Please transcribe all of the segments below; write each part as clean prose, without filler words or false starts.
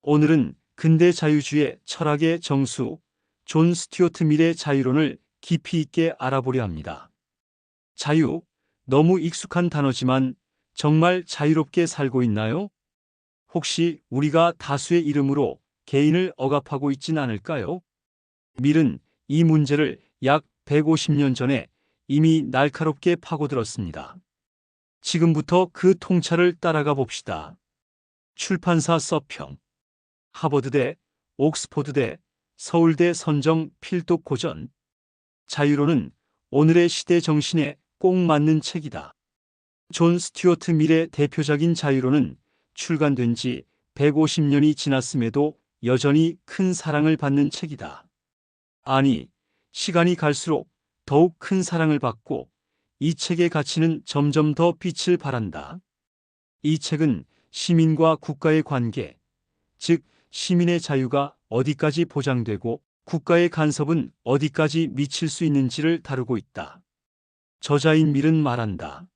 오늘은 근대 자유주의 철학의 정수, 존 스튜어트 밀의 자유론을 깊이 있게 알아보려 합니다. 자유, 너무 익숙한 단어지만 정말 자유롭게 살고 있나요? 혹시 우리가 다수의 이름으로 개인을 억압하고 있진 않을까요? 밀은 이 문제를 약 150년 전에 이미 날카롭게 파고들었습니다. 지금부터 그 통찰을 따라가 봅시다. 출판사 서평, 하버드대, 옥스포드대, 서울대 선정 필독 고전. 자유론은 오늘의 시대 정신에 꼭 맞는 책이다. 존 스튜어트 밀의 대표작인 자유론은 출간된 지 150년이 지났음에도 여전히 큰 사랑을 받는 책이다. 아니, 시간이 갈수록 더욱 큰 사랑을 받고 이 책의 가치는 점점 더 빛을 발한다. 이 책은 시민과 국가의 관계, 즉 시민의 자유가 어디까지 보장되고 국가의 간섭은 어디까지 미칠 수 있는지를 다루고 있다. 저자인 밀은 말한다.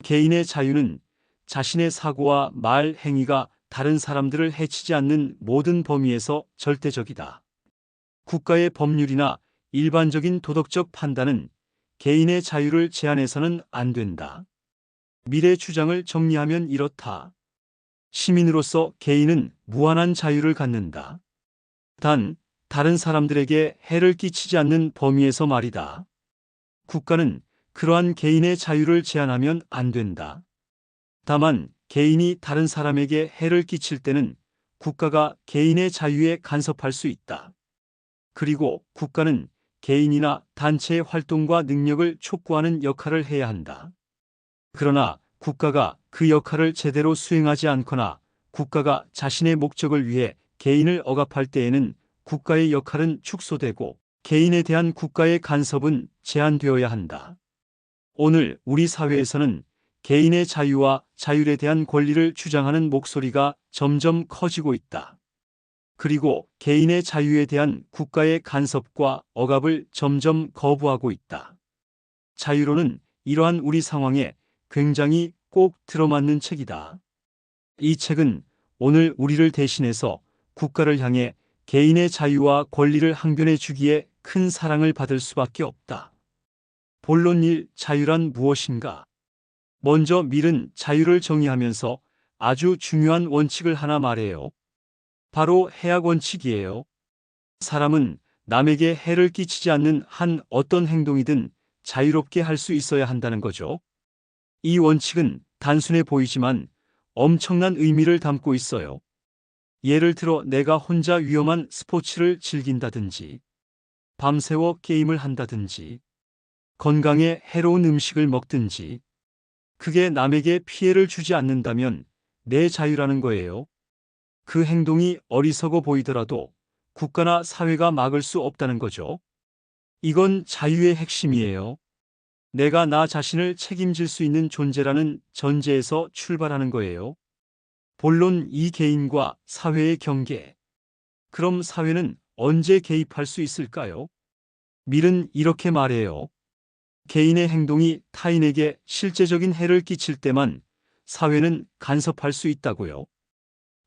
개인의 자유는 자신의 사고와 말, 행위가 다른 사람들을 해치지 않는 모든 범위에서 절대적이다. 국가의 법률이나 일반적인 도덕적 판단은 개인의 자유를 제한해서는 안 된다. 밀의 주장을 정리하면 이렇다. 시민으로서 개인은 무한한 자유를 갖는다. 단, 다른 사람들에게 해를 끼치지 않는 범위에서 말이다. 국가는 그러한 개인의 자유를 제한하면 안 된다. 다만, 개인이 다른 사람에게 해를 끼칠 때는 국가가 개인의 자유에 간섭할 수 있다. 그리고 국가는 개인이나 단체의 활동과 능력을 촉구하는 역할을 해야 한다. 그러나 국가가 그 역할을 제대로 수행하지 않거나 국가가 자신의 목적을 위해 개인을 억압할 때에는 국가의 역할은 축소되고 개인에 대한 국가의 간섭은 제한되어야 한다. 오늘 우리 사회에서는 개인의 자유와 자율에 대한 권리를 주장하는 목소리가 점점 커지고 있다. 그리고 개인의 자유에 대한 국가의 간섭과 억압을 점점 거부하고 있다. 자유론은 이러한 우리 상황에 굉장히 꼭 들어맞는 책이다. 이 책은 오늘 우리를 대신해서 국가를 향해 개인의 자유와 권리를 항변해 주기에 큰 사랑을 받을 수밖에 없다. 본론 1. 자유란 무엇인가? 먼저 밀은 자유를 정의하면서 아주 중요한 원칙을 하나 말해요. 바로 해악 원칙이에요. 사람은 남에게 해를 끼치지 않는 한 어떤 행동이든 자유롭게 할 수 있어야 한다는 거죠. 이 원칙은 단순해 보이지만 엄청난 의미를 담고 있어요. 예를 들어 내가 혼자 위험한 스포츠를 즐긴다든지, 밤새워 게임을 한다든지, 건강에 해로운 음식을 먹든지, 그게 남에게 피해를 주지 않는다면 내 자유라는 거예요. 그 행동이 어리석어 보이더라도 국가나 사회가 막을 수 없다는 거죠. 이건 자유의 핵심이에요. 내가 나 자신을 책임질 수 있는 존재라는 전제에서 출발하는 거예요. 본론 2. 개인과 사회의 경계. 그럼 사회는 언제 개입할 수 있을까요? 밀은 이렇게 말해요. 개인의 행동이 타인에게 실제적인 해를 끼칠 때만 사회는 간섭할 수 있다고요.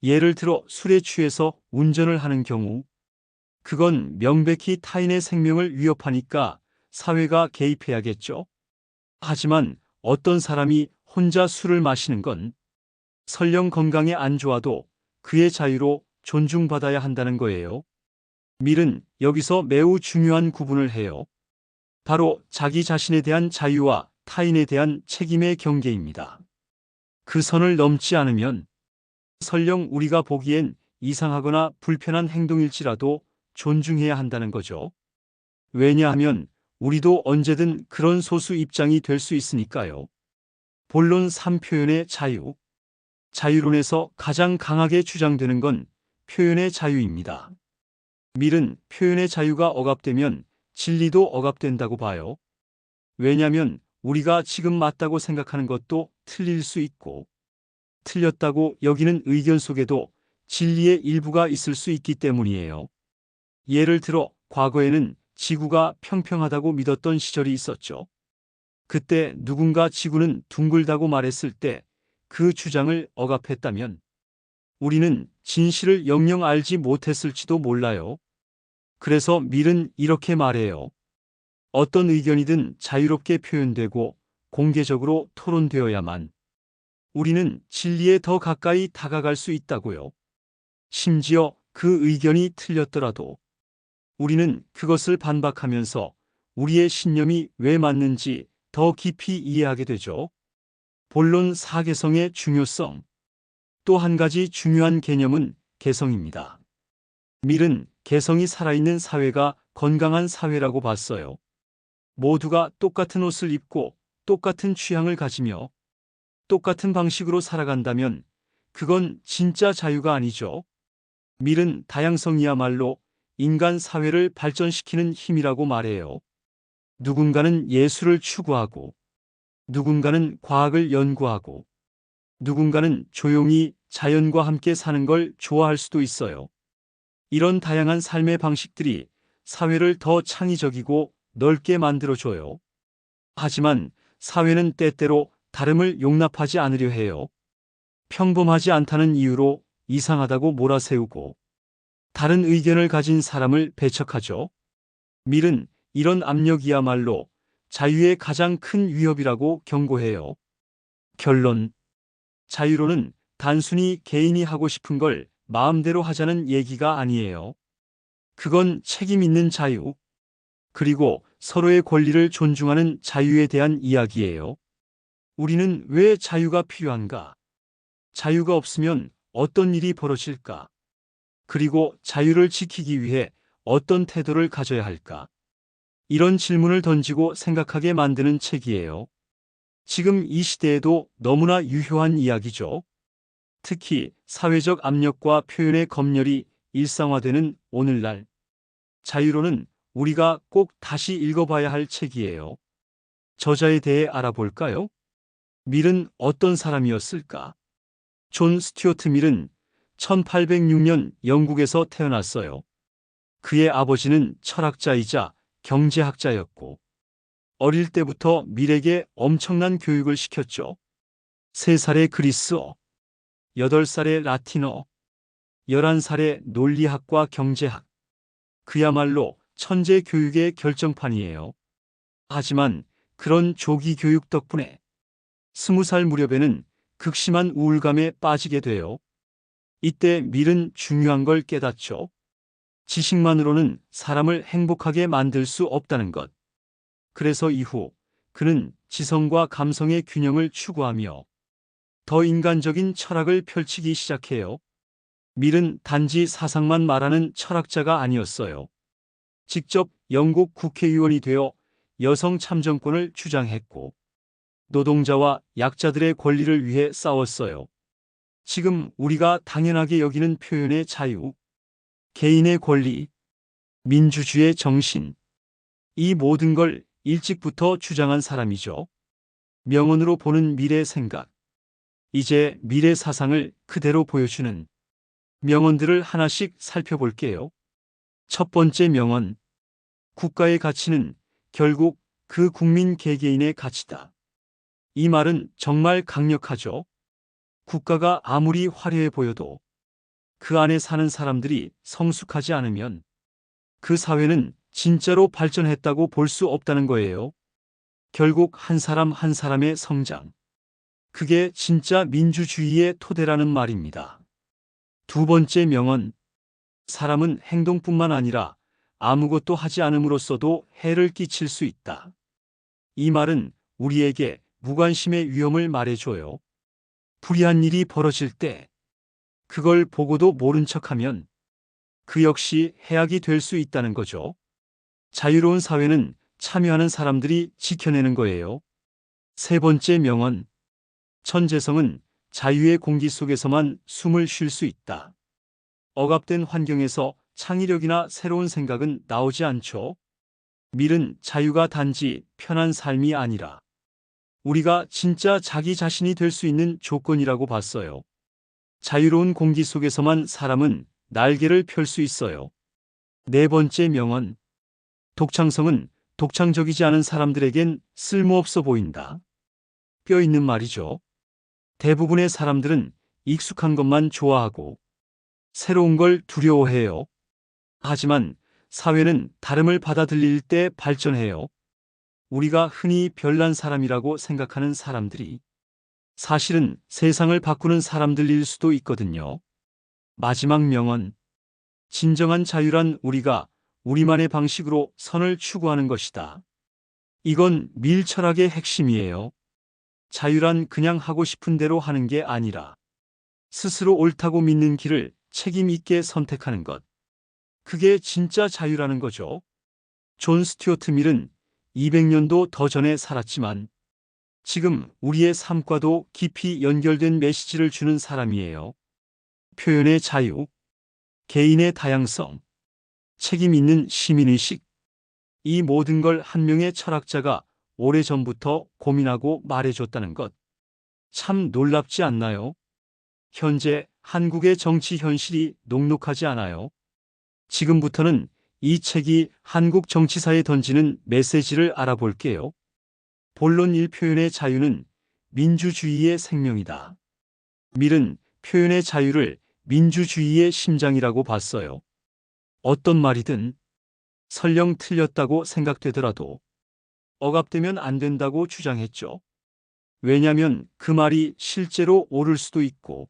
예를 들어 술에 취해서 운전을 하는 경우, 그건 명백히 타인의 생명을 위협하니까 사회가 개입해야겠죠. 하지만 어떤 사람이 혼자 술을 마시는 건 설령 건강에 안 좋아도 그의 자유로 존중받아야 한다는 거예요. 밀은 여기서 매우 중요한 구분을 해요. 바로 자기 자신에 대한 자유와 타인에 대한 책임의 경계입니다. 그 선을 넘지 않으면 설령 우리가 보기엔 이상하거나 불편한 행동일지라도 존중해야 한다는 거죠. 왜냐하면 우리도 언제든 그런 소수 입장이 될 수 있으니까요. 본론 3. 표현의 자유. 자유론에서 가장 강하게 주장되는 건 표현의 자유입니다. 밀은 표현의 자유가 억압되면 진리도 억압된다고 봐요. 왜냐하면 우리가 지금 맞다고 생각하는 것도 틀릴 수 있고 틀렸다고 여기는 의견 속에도 진리의 일부가 있을 수 있기 때문이에요. 예를 들어 과거에는 지구가 평평하다고 믿었던 시절이 있었죠. 그때 누군가 지구는 둥글다고 말했을 때 그 주장을 억압했다면 우리는 진실을 영영 알지 못했을지도 몰라요. 그래서 밀은 이렇게 말해요. 어떤 의견이든 자유롭게 표현되고 공개적으로 토론되어야만 우리는 진리에 더 가까이 다가갈 수 있다고요. 심지어 그 의견이 틀렸더라도 우리는 그것을 반박하면서 우리의 신념이 왜 맞는지 더 깊이 이해하게 되죠. 본론 사개성의 중요성. 또 한 가지 중요한 개념은 개성입니다. 밀은 개성이 살아있는 사회가 건강한 사회라고 봤어요. 모두가 똑같은 옷을 입고 똑같은 취향을 가지며 똑같은 방식으로 살아간다면 그건 진짜 자유가 아니죠. 밀은 다양성이야말로 인간 사회를 발전시키는 힘이라고 말해요. 누군가는 예술을 추구하고, 누군가는 과학을 연구하고, 누군가는 조용히 자연과 함께 사는 걸 좋아할 수도 있어요. 이런 다양한 삶의 방식들이 사회를 더 창의적이고 넓게 만들어줘요. 하지만 사회는 때때로 다름을 용납하지 않으려 해요. 평범하지 않다는 이유로 이상하다고 몰아세우고 다른 의견을 가진 사람을 배척하죠. 밀은 이런 압력이야말로 자유의 가장 큰 위협이라고 경고해요. 결론. 자유로는 단순히 개인이 하고 싶은 걸 마음대로 하자는 얘기가 아니에요. 그건 책임 있는 자유, 그리고 서로의 권리를 존중하는 자유에 대한 이야기예요. 우리는 왜 자유가 필요한가? 자유가 없으면 어떤 일이 벌어질까? 그리고 자유를 지키기 위해 어떤 태도를 가져야 할까? 이런 질문을 던지고 생각하게 만드는 책이에요. 지금 이 시대에도 너무나 유효한 이야기죠. 특히 사회적 압력과 표현의 검열이 일상화되는 오늘날, 자유로는 우리가 꼭 다시 읽어봐야 할 책이에요. 저자에 대해 알아볼까요? 밀은 어떤 사람이었을까? 존 스튜어트 밀은 1806년 영국에서 태어났어요. 그의 아버지는 철학자이자 경제학자였고, 어릴 때부터 밀에게 엄청난 교육을 시켰죠. 3살의 그리스어, 8살의 라틴어, 11살의 논리학과 경제학. 그야말로 천재 교육의 결정판이에요. 하지만 그런 조기 교육 덕분에 20살 무렵에는 극심한 우울감에 빠지게 돼요. 이때 밀은 중요한 걸 깨닫죠. 지식만으로는 사람을 행복하게 만들 수 없다는 것. 그래서 이후 그는 지성과 감성의 균형을 추구하며 더 인간적인 철학을 펼치기 시작해요. 밀은 단지 사상만 말하는 철학자가 아니었어요. 직접 영국 국회의원이 되어 여성 참정권을 주장했고 노동자와 약자들의 권리를 위해 싸웠어요. 지금 우리가 당연하게 여기는 표현의 자유, 개인의 권리, 민주주의의 정신, 이 모든 걸 일찍부터 주장한 사람이죠. 명언으로 보는 미래 생각. 이제 미래 사상을 그대로 보여주는 명언들을 하나씩 살펴볼게요. 첫 번째 명언. 국가의 가치는 결국 그 국민 개개인의 가치다. 이 말은 정말 강력하죠. 국가가 아무리 화려해 보여도 그 안에 사는 사람들이 성숙하지 않으면 그 사회는 진짜로 발전했다고 볼 수 없다는 거예요. 결국 한 사람 한 사람의 성장. 그게 진짜 민주주의의 토대라는 말입니다. 두 번째 명언. 사람은 행동뿐만 아니라 아무것도 하지 않음으로써도 해를 끼칠 수 있다. 이 말은 우리에게 무관심의 위험을 말해줘요. 불의한 일이 벌어질 때 그걸 보고도 모른 척하면 그 역시 해악이 될 수 있다는 거죠. 자유로운 사회는 참여하는 사람들이 지켜내는 거예요. 세 번째 명언. 천재성은 자유의 공기 속에서만 숨을 쉴 수 있다. 억압된 환경에서 창의력이나 새로운 생각은 나오지 않죠. 밀은 자유가 단지 편한 삶이 아니라 우리가 진짜 자기 자신이 될 수 있는 조건이라고 봤어요. 자유로운 공기 속에서만 사람은 날개를 펼 수 있어요. 네 번째 명언. 독창성은 독창적이지 않은 사람들에겐 쓸모없어 보인다. 뼈 있는 말이죠. 대부분의 사람들은 익숙한 것만 좋아하고 새로운 걸 두려워해요. 하지만 사회는 다름을 받아들일 때 발전해요. 우리가 흔히 별난 사람이라고 생각하는 사람들이 사실은 세상을 바꾸는 사람들일 수도 있거든요. 마지막 명언. 진정한 자유란 우리가 우리만의 방식으로 선을 추구하는 것이다. 이건 밀 철학의 핵심이에요. 자유란 그냥 하고 싶은 대로 하는 게 아니라 스스로 옳다고 믿는 길을 책임 있게 선택하는 것. 그게 진짜 자유라는 거죠. 존 스튜어트 밀은 200년도 더 전에 살았지만 지금 우리의 삶과도 깊이 연결된 메시지를 주는 사람이에요. 표현의 자유, 개인의 다양성, 책임 있는 시민의식. 이 모든 걸 한 명의 철학자가 오래전부터 고민하고 말해줬다는 것. 참 놀랍지 않나요? 현재 한국의 정치 현실이 녹록하지 않아요. 지금부터는 이 책이 한국 정치사에 던지는 메시지를 알아볼게요. 본론 1. 표현의 자유는 민주주의의 생명이다. 밀은 표현의 자유를 민주주의의 심장이라고 봤어요. 어떤 말이든 설령 틀렸다고 생각되더라도 억압되면 안 된다고 주장했죠. 왜냐하면 그 말이 실제로 옳을 수도 있고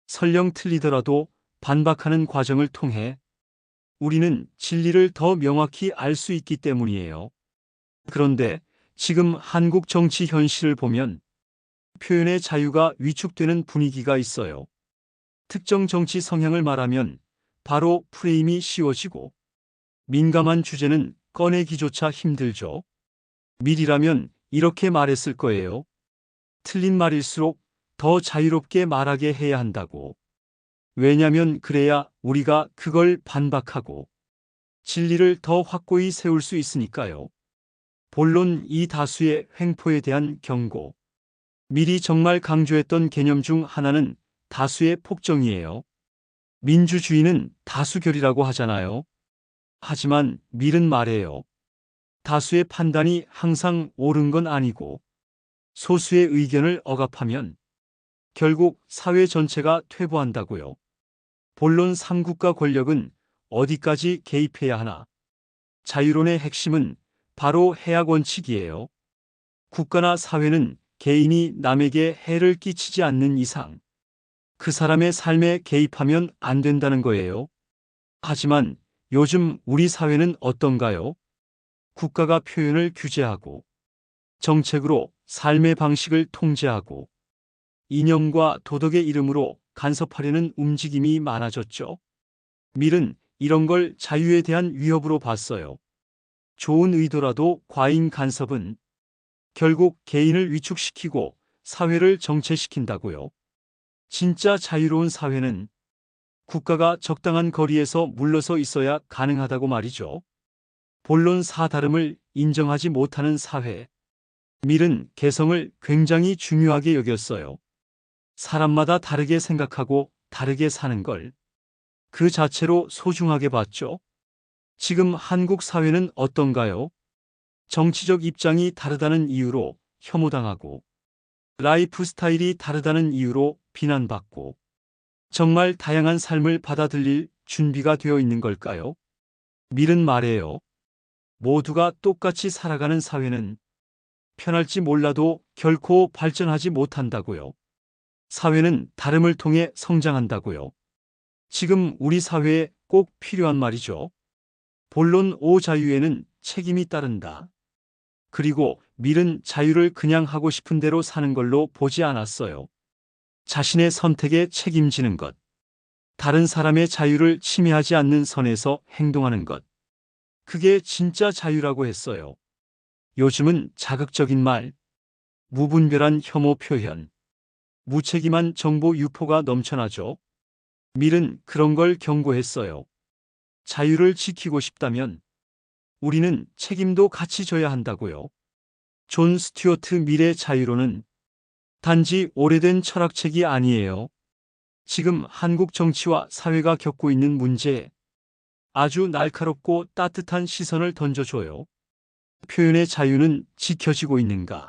설령 틀리더라도 반박하는 과정을 통해 우리는 진리를 더 명확히 알 수 있기 때문이에요. 그런데 지금 한국 정치 현실을 보면 표현의 자유가 위축되는 분위기가 있어요. 특정 정치 성향을 말하면 바로 프레임이 씌워지고 민감한 주제는 꺼내기조차 힘들죠. 밀이라면 이렇게 말했을 거예요. 틀린 말일수록 더 자유롭게 말하게 해야 한다고. 왜냐면 그래야 우리가 그걸 반박하고 진리를 더 확고히 세울 수 있으니까요. 본론 이 다수의 횡포에 대한 경고. 밀이 정말 강조했던 개념 중 하나는 다수의 폭정이에요. 민주주의는 다수결이라고 하잖아요. 하지만 밀은 말해요. 다수의 판단이 항상 옳은 건 아니고 소수의 의견을 억압하면 결국 사회 전체가 퇴보한다고요. 본론 3국가 권력은 어디까지 개입해야 하나? 자유론의 핵심은 바로 해약 원칙이에요. 국가나 사회는 개인이 남에게 해를 끼치지 않는 이상 그 사람의 삶에 개입하면 안 된다는 거예요. 하지만 요즘 우리 사회는 어떤가요? 국가가 표현을 규제하고 정책으로 삶의 방식을 통제하고 이념과 도덕의 이름으로 간섭하려는 움직임이 많아졌죠. 밀은 이런 걸 자유에 대한 위협으로 봤어요. 좋은 의도라도 과잉 간섭은 결국 개인을 위축시키고 사회를 정체시킨다고요. 진짜 자유로운 사회는 국가가 적당한 거리에서 물러서 있어야 가능하다고 말이죠. 본론 4. 다름을 인정하지 못하는 사회. 밀은 개성을 굉장히 중요하게 여겼어요. 사람마다 다르게 생각하고 다르게 사는 걸 그 자체로 소중하게 봤죠. 지금 한국 사회는 어떤가요? 정치적 입장이 다르다는 이유로 혐오당하고 라이프 스타일이 다르다는 이유로 비난받고 정말 다양한 삶을 받아들일 준비가 되어 있는 걸까요? 밀은 말해요. 모두가 똑같이 살아가는 사회는 편할지 몰라도 결코 발전하지 못한다고요. 사회는 다름을 통해 성장한다고요. 지금 우리 사회에 꼭 필요한 말이죠. 본론 5. 자유에는 책임이 따른다. 그리고 밀은 자유를 그냥 하고 싶은 대로 사는 걸로 보지 않았어요. 자신의 선택에 책임지는 것. 다른 사람의 자유를 침해하지 않는 선에서 행동하는 것. 그게 진짜 자유라고 했어요. 요즘은 자극적인 말, 무분별한 혐오 표현, 무책임한 정보 유포가 넘쳐나죠. 밀은 그런 걸 경고했어요. 자유를 지키고 싶다면 우리는 책임도 같이 져야 한다고요. 존 스튜어트 밀의 자유로는 단지 오래된 철학책이 아니에요. 지금 한국 정치와 사회가 겪고 있는 문제에 아주 날카롭고 따뜻한 시선을 던져줘요. 표현의 자유는 지켜지고 있는가?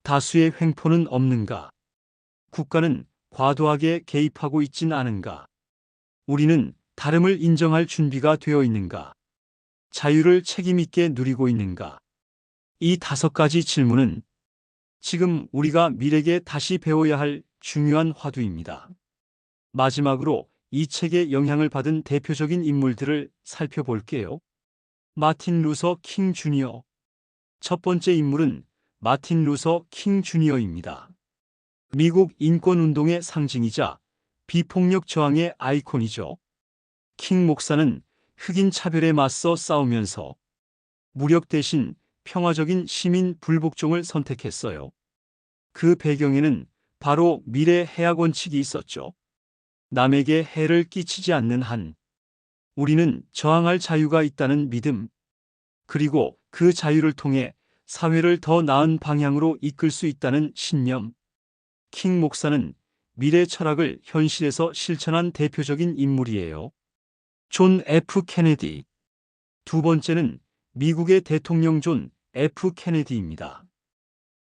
다수의 횡포는 없는가? 국가는 과도하게 개입하고 있진 않은가? 우리는 다름을 인정할 준비가 되어 있는가? 자유를 책임있게 누리고 있는가? 이 5가지 질문은 지금 우리가 밀에게 다시 배워야 할 중요한 화두입니다. 마지막으로 이 책에 영향을 받은 대표적인 인물들을 살펴볼게요. 마틴 루서 킹 주니어. 첫 번째 인물은 마틴 루서 킹 주니어입니다. 미국 인권운동의 상징이자 비폭력 저항의 아이콘이죠. 킹 목사는 흑인 차별에 맞서 싸우면서 무력 대신 평화적인 시민 불복종을 선택했어요. 그 배경에는 바로 밀의 해악 원칙이 있었죠. 남에게 해를 끼치지 않는 한 우리는 저항할 자유가 있다는 믿음, 그리고 그 자유를 통해 사회를 더 나은 방향으로 이끌 수 있다는 신념. 킹 목사는 밀의 철학을 현실에서 실천한 대표적인 인물이에요. 존 F. 케네디. 두 번째는 미국의 대통령 존 F. 케네디입니다.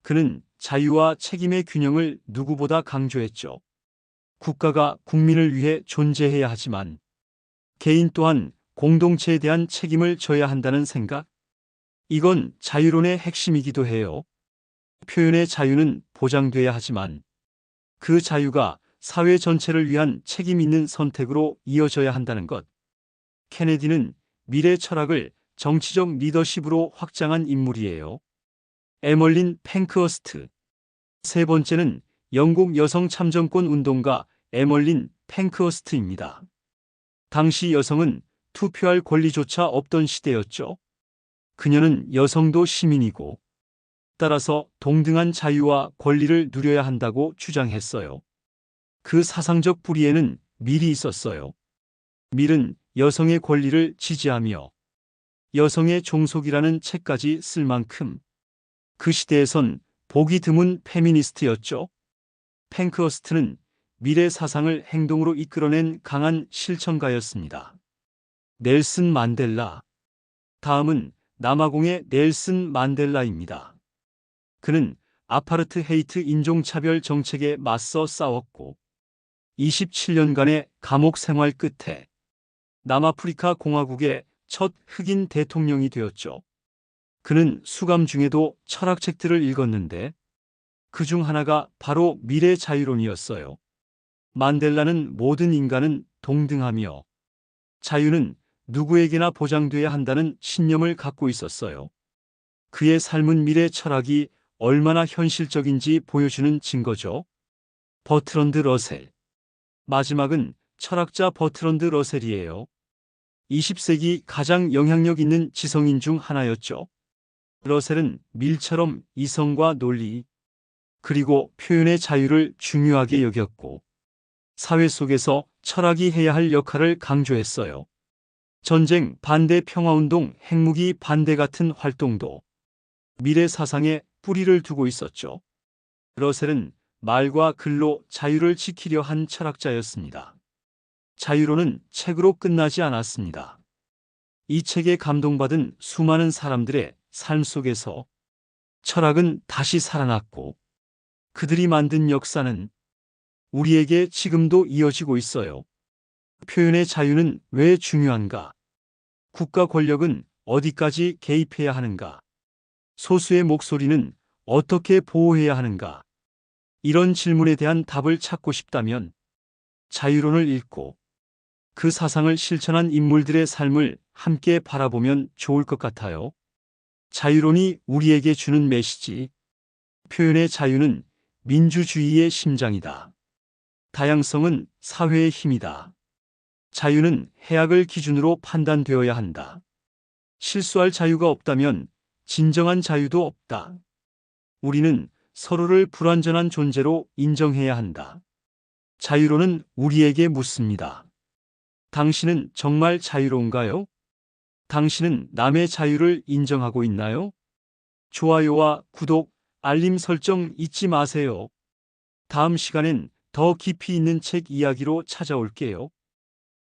그는 자유와 책임의 균형을 누구보다 강조했죠. 국가가 국민을 위해 존재해야 하지만 개인 또한 공동체에 대한 책임을 져야 한다는 생각? 이건 자유론의 핵심이기도 해요. 표현의 자유는 보장돼야 하지만 그 자유가 사회 전체를 위한 책임 있는 선택으로 이어져야 한다는 것. 케네디는 밀의 철학을 정치적 리더십으로 확장한 인물이에요. 에멀린 팽크허스트. 세 번째는 영국 여성 참정권 운동가 에멀린 팽크허스트입니다. 당시 여성은 투표할 권리조차 없던 시대였죠. 그녀는 여성도 시민이고 따라서 동등한 자유와 권리를 누려야 한다고 주장했어요. 그 사상적 뿌리에는 밀이 있었어요. 밀은 여성의 권리를 지지하며 여성의 종속이라는 책까지 쓸 만큼 그 시대에선 보기 드문 페미니스트였죠. 팽크허스트는 밀의 사상을 행동으로 이끌어낸 강한 실천가였습니다. 넬슨 만델라. 다음은 남아공의 넬슨 만델라입니다. 그는 아파르트헤이트 인종차별 정책에 맞서 싸웠고 27년간의 감옥 생활 끝에 남아프리카 공화국의 첫 흑인 대통령이 되었죠. 그는 수감 중에도 철학책들을 읽었는데 그중 하나가 바로 밀의 자유론이었어요. 만델라는 모든 인간은 동등하며 자유는 누구에게나 보장돼야 한다는 신념을 갖고 있었어요. 그의 삶은 밀의 철학이 얼마나 현실적인지 보여주는 증거죠. 버트런드 러셀. 마지막은 철학자 버트런드 러셀이에요. 20세기 가장 영향력 있는 지성인 중 하나였죠. 러셀은 밀처럼 이성과 논리, 그리고 표현의 자유를 중요하게 여겼고 사회 속에서 철학이 해야 할 역할을 강조했어요. 전쟁 반대 평화운동, 핵무기 반대 같은 활동도 밀의 사상에 뿌리를 두고 있었죠. 러셀은 말과 글로 자유를 지키려 한 철학자였습니다. 자유론은 책으로 끝나지 않았습니다. 이 책에 감동받은 수많은 사람들의 삶 속에서 철학은 다시 살아났고 그들이 만든 역사는 우리에게 지금도 이어지고 있어요. 표현의 자유는 왜 중요한가? 국가 권력은 어디까지 개입해야 하는가? 소수의 목소리는 어떻게 보호해야 하는가? 이런 질문에 대한 답을 찾고 싶다면 자유론을 읽고 그 사상을 실천한 인물들의 삶을 함께 바라보면 좋을 것 같아요. 자유론이 우리에게 주는 메시지. 표현의 자유는 민주주의의 심장이다. 다양성은 사회의 힘이다. 자유는 해악을 기준으로 판단되어야 한다. 실수할 자유가 없다면 진정한 자유도 없다. 우리는 서로를 불완전한 존재로 인정해야 한다. 자유론은 우리에게 묻습니다. 당신은 정말 자유로운가요? 당신은 남의 자유를 인정하고 있나요? 좋아요와 구독, 알림 설정 잊지 마세요. 다음 시간엔 더 깊이 있는 책 이야기로 찾아올게요.